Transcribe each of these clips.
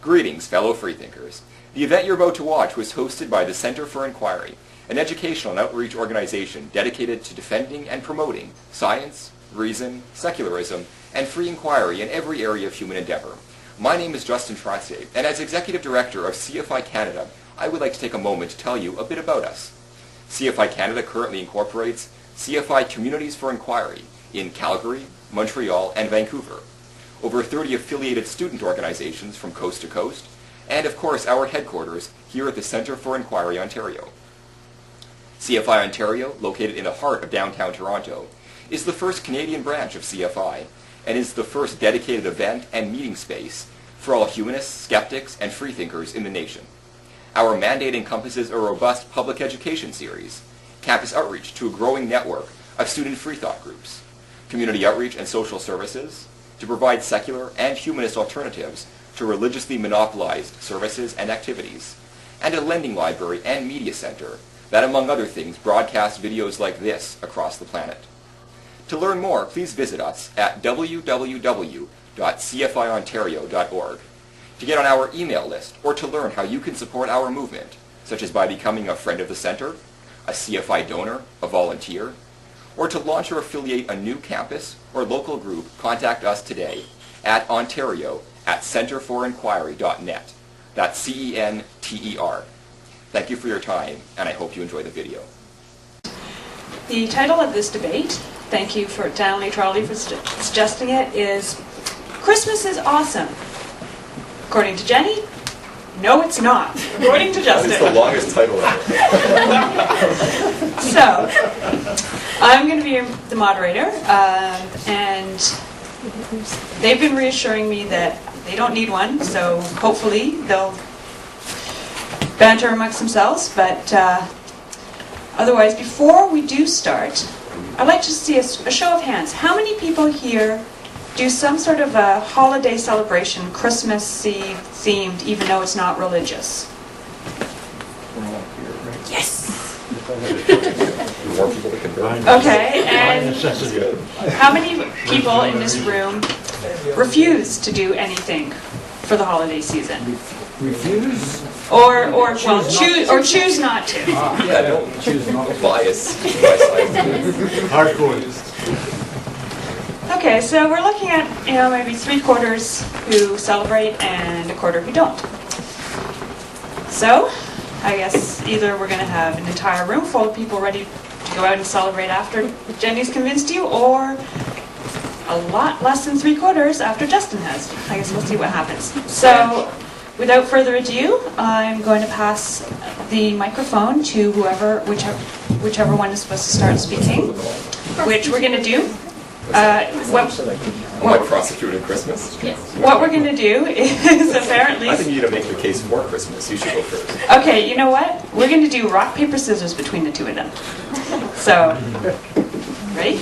Greetings, fellow freethinkers. The event you're about to watch was hosted by the Center for Inquiry, an educational and outreach organization dedicated to defending and promoting science, reason, secularism, and free inquiry in every area of human endeavor. My name is Justin Trottier, and as Executive Director of CFI Canada, I would like to take a moment to tell you a bit about us. CFI Canada currently incorporates CFI Communities for Inquiry in Calgary, Montreal, and Vancouver. Over 30 affiliated student organizations from coast to coast, and of course our headquarters here at the Centre for Inquiry, Ontario. CFI Ontario, located in the heart of downtown Toronto, is the first Canadian branch of CFI and is the first dedicated event and meeting space for all humanists, skeptics, and freethinkers in the nation. Our mandate encompasses a robust public education series, campus outreach to a growing network of student freethought groups, community outreach and social services, to provide secular and humanist alternatives to religiously monopolized services and activities, and a lending library and media center that, among other things, broadcasts videos like this across the planet. To learn more, please visit us at www.cfiontario.org, to get on our email list, or to learn how you can support our movement, such as by becoming a friend of the Center, a CFI donor, a volunteer, or to launch or affiliate a new campus or local group. Contact us today at ontario@centerforinquiry.net. That's CENTER. Thank you for your time, and I hope you enjoy the video. The title of this debate, thank you for Downley Trolley for suggesting it, is Christmas is Awesome. According to Jenny, no it's not. According to Justin. It's the longest title ever. So, I'm going to be the moderator, and they've been reassuring me that they don't need one, so hopefully they'll banter amongst themselves. But otherwise, before we do start, I'd like to see a show of hands. How many people here do some sort of a holiday celebration, Christmas Eve themed, even though it's not religious? Yes! More people to convert. Okay, and how many people in this room refuse to do anything for the holiday season? Refuse? Or choose not to. Yeah, don't choose not to. Bias. Hardcore. Okay, so we're looking at, maybe 3/4 who celebrate and 1/4 who don't. So, I guess either we're going to have an entire room full of people ready to go out and celebrate after Jenny's convinced you, or a lot less than 3/4 after Justin has. I guess we'll see what happens. So, without further ado, I'm going to pass the microphone to whichever one is supposed to start speaking, which we're going to do. Am I prosecuting Christmas? Yes. What we're going to do is apparently... I think you need to make the case for Christmas. You should go first. Okay, you know what? We're going to do rock, paper, scissors between the two of them. So, ready?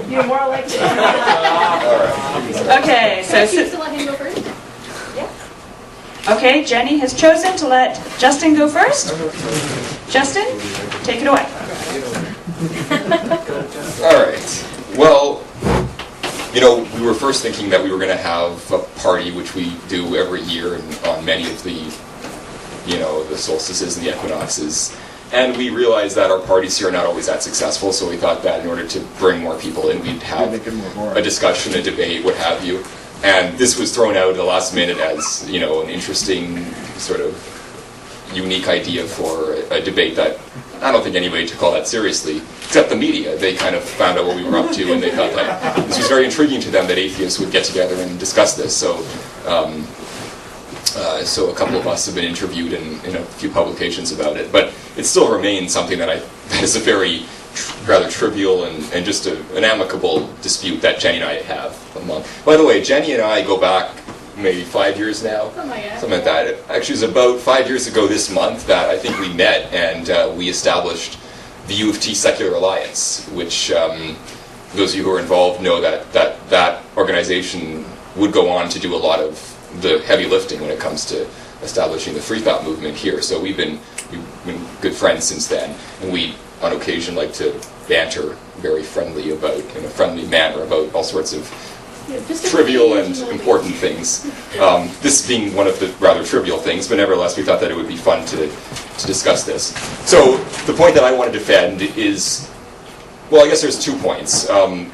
You're more like it. Okay, so... Can you still let him go first? Yeah. Okay, Jenny has chosen to let Justin go first. Justin, take it away. All right. Well, we were first thinking that we were going to have a party, which we do every year on many of the, the solstices and the equinoxes. And we realized that our parties here are not always that successful, so we thought that in order to bring more people in, we'd have a discussion, a debate, what have you. And this was thrown out at the last minute as, an interesting sort of unique idea for a debate that I don't think anybody took all that seriously, except the media. They kind of found out what we were up to, and they thought that this was very intriguing to them that atheists would get together and discuss this. So so a couple of us have been interviewed in a few publications about it. But it still remains something that is a very rather trivial and just an amicable dispute that Jenny and I have among. By the way, Jenny and I go back maybe 5 years now, something like that. Actually, it was about 5 years ago this month that I think we met and we established the U of T Secular Alliance, which those of you who are involved know that organization would go on to do a lot of the heavy lifting when it comes to establishing the free thought movement here. So we've been good friends since then, and we on occasion like to banter very friendly about, in a friendly manner, about all sorts of trivial and important things. This being one of the rather trivial things, but nevertheless we thought that it would be fun to discuss this. So the point that I want to defend is, well, I guess there's 2 points.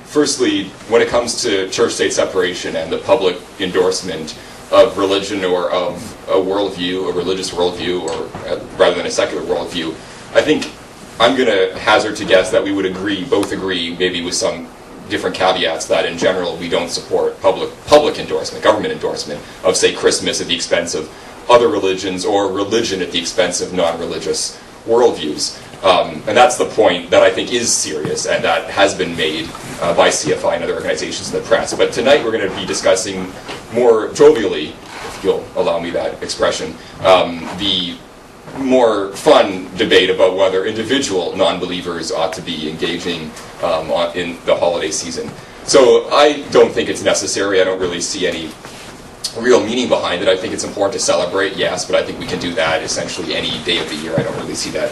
Firstly, when it comes to church-state separation and the public endorsement of religion or of a worldview, a religious worldview, or rather than a secular worldview, I think I'm going to hazard to guess that we would both agree, maybe with some different caveats, that in general we don't support public endorsement, government endorsement of, say, Christmas at the expense of other religions or religion at the expense of non-religious worldviews. And that's the point that I think is serious and that has been made by CFI and other organizations in the press. But tonight we're going to be discussing more jovially, if you'll allow me that expression, the more fun debate about whether individual non-believers ought to be engaging in the holiday season. So I don't think it's necessary. I don't really see any real meaning behind it. I think it's important to celebrate, yes, but I think we can do that essentially any day of the year. I don't really see that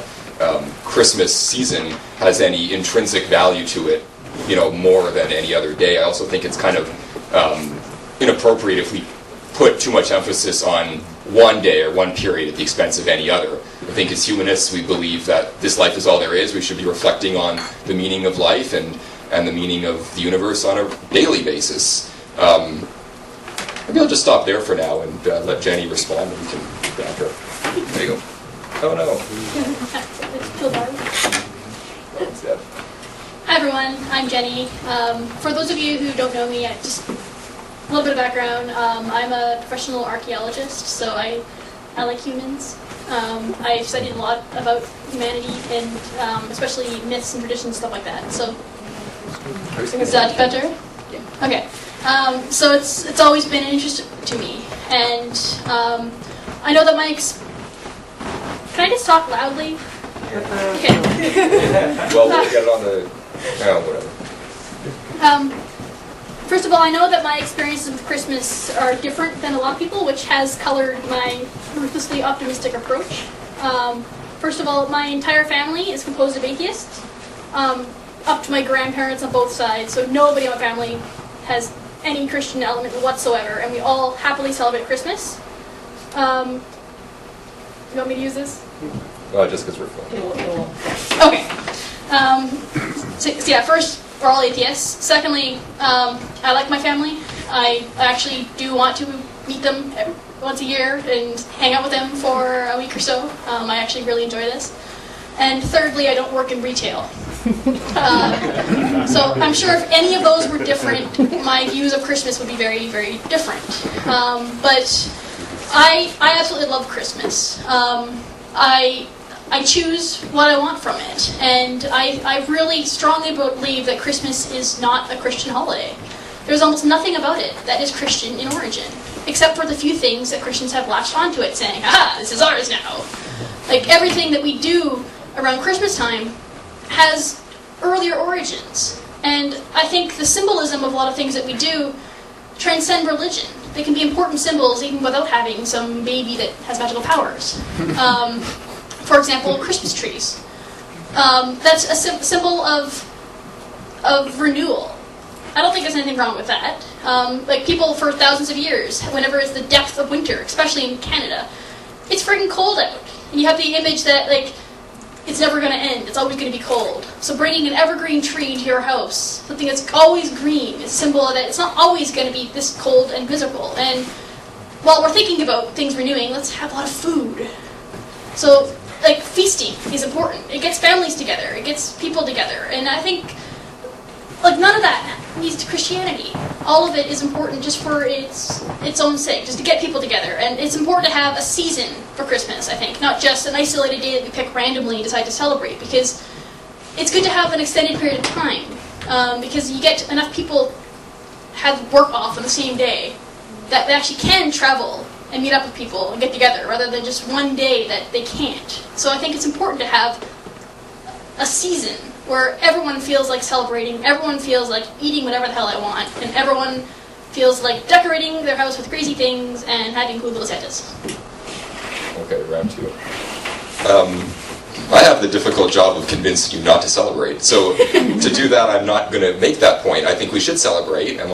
Christmas season has any intrinsic value to it, more than any other day. I also think it's kind of inappropriate if we put too much emphasis on one day or one period at the expense of any other. I think as humanists we believe that this life is all there is. We should be reflecting on the meaning of life and the meaning of the universe on a daily basis. Maybe I'll just stop there for now and let Jenny respond and we can back her. There you go. Oh no. Thanks, Deb. Hi everyone, I'm Jenny. For those of you who don't know me, just a little bit of background. I'm a professional archaeologist, so I like humans. I've studied a lot about humanity and especially myths and traditions, stuff like that. So is that better? Yeah. Okay. So it's always been an interest to me, and I know that can I just talk loudly? Okay. Well, we'll get it on the... whatever. First of all, I know that my experiences with Christmas are different than a lot of people, which has colored my ruthlessly optimistic approach. First of all, my entire family is composed of atheists, up to my grandparents on both sides, so nobody in my family has any Christian element whatsoever, and we all happily celebrate Christmas. You want me to use this? Just because we're filming. Okay. So yeah, first, we're all atheists. Secondly, I like my family. I actually do want to meet them once a year and hang out with them for a week or so. I actually really enjoy this. And thirdly, I don't work in retail. So I'm sure if any of those were different, my views of Christmas would be very, very different. But I absolutely love Christmas. I choose what I want from it, and I really strongly believe that Christmas is not a Christian holiday. There's almost nothing about it that is Christian in origin, except for the few things that Christians have latched onto it, saying, "Ah, this is ours now." Like everything that we do around Christmas time has earlier origins, and I think the symbolism of a lot of things that we do transcend religion. They can be important symbols even without having some baby that has magical powers. For example, Christmas trees. That's a symbol of renewal. I don't think there's anything wrong with that. Like people for thousands of years, whenever it's the depth of winter, especially in Canada, it's freaking cold out. And you have the image that like it's never going to end. It's always going to be cold. So bringing an evergreen tree into your house, something that's always green, is a symbol that it's not always going to be this cold and miserable. And while we're thinking about things renewing, let's have a lot of food. So like feasting is important. It gets families together. It gets people together. And I think like none of that needs to Christianity. All of it is important just for its own sake, just to get people together. And it's important to have a season for Christmas, I think, not just an isolated day that we pick randomly and decide to celebrate, because it's good to have an extended period of time, because you get enough people have work off on the same day that they actually can travel and meet up with people and get together, rather than just one day that they can't. So I think it's important to have a season where everyone feels like celebrating, everyone feels like eating whatever the hell I want, and everyone feels like decorating their house with crazy things and having cool little Santas. Okay, round two. I have the difficult job of convincing you not to celebrate. So to do that, I'm not going to make that point. I think we should celebrate, and